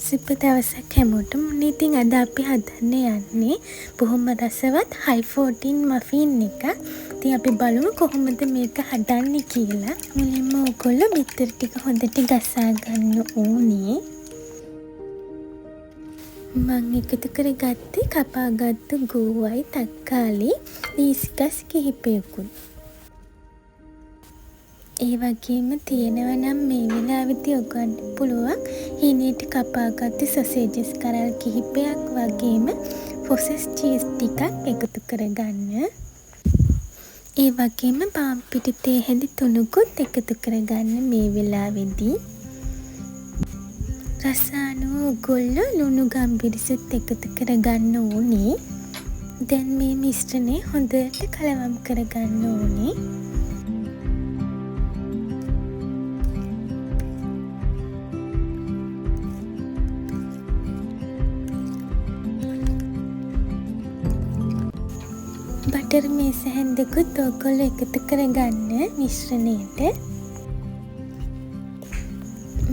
සුබ දවසක් හැමෝටම. ඉතින් අද අපි හදන්න යන්නේ බොහොම රසවත් high protein muffin එකක්. ඉතින් අපි බලමු කොහොමද මේක හදන්නේ කියලා. මුලින්ම ඔයගොල්ලෝ බිත්තර ටික හොඳට ගසා ගන්න ඕනේ. මම එකතු කරගත්තේ කපාගත්තු ගෝවයි තක්කාලි ඊස්කස් කිහිපයකුත්. ඒ වගේම තියෙනවා නම් මේ වෙලාවෙදී ඔයගොල්ලන්ට පුළුවන් හීනේට කපාගත්තු සොසේජස් කරල් කිහිපයක් වගේම ප්‍රොසෙස් චීස් ටිකක් එකතු කරගන්න. ඒ වගේම පාන් පිටි තේ හැඳි තුනකුත් එකතු කරගන්න මේ වෙලාවේදී. රස අනුව ඔයගොල්ලෝ ලුණු ගම්බිරිසත් එකතු කරගන්න ඕනේ. දැන් මේ මිශ්‍රණය හොඳට කලවම් කරගන්න ඕනේ. බටර් මේස හැන්දකුත් ඔයගොල්ලෝ එකතු කරගන්න මිශ්‍රණයට.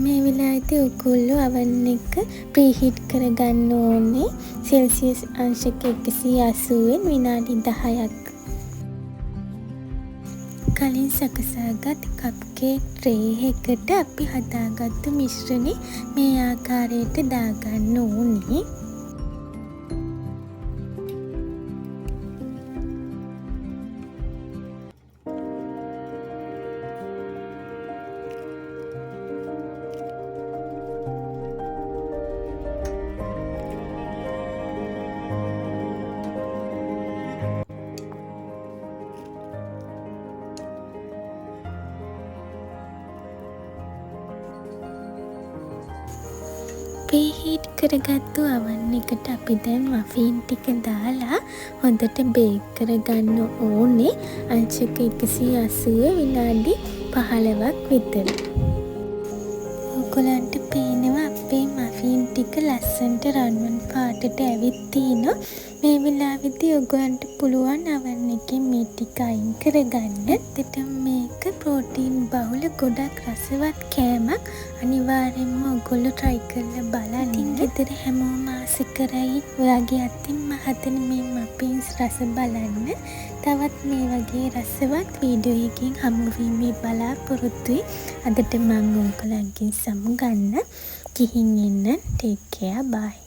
මේ වෙලාවේදී ඔයගොල්ලෝ oven එක ප්‍රීහීට් කරගන්න ඕනේ සෙල්සියස් අංශක 180 විනාඩි 10ක්. කලින් සකසාගත් කප් කේක් ට්‍රේ එකකට අපි හදාගත්තු මිශ්‍රණය මේ ආකාරයට දාගන්න ඕනේ. ප්‍රීහීට් කරගත්තු oven එකට අපි දැන් මෆින් ටික දාලා හොඳට බේක් කරගන්න ඕනේ අංශක 180 විනාඩි 15ක් විතර. ඔයගොල්ලන්ට පේනවා අපේ මෆින් ටික ලස්සනට රන්වන් පාටට ඇවිත් තිනවා. මේ වෙලාවේදී ඔයගොල්ලන්ට පුළුවන් oven එකෙන් මේ ටික අයින් කරගන්න. ඇත්තටම මේක ප්‍රෝටීන් බහුල ගොඩක් රසවත් කෑමක්. අනිවාර්යෙන්ම ඔයගොල්ලෝ try කරලා බලන්න. ඉතින් ගෙදර හැමෝම ආස කරයි ඔයාගේ අතින්ම හදන මේ මෆින්ස් රස බලන්න. තවත් මේ වගේ රසවත් වීඩියෝ එකකින් හමු වීමේ බලාපොරොත්තුයි. අදට මම ඔයගොල්ලන්ගෙන් සමුගන්න. ගිහින් එන්න. take care. bye.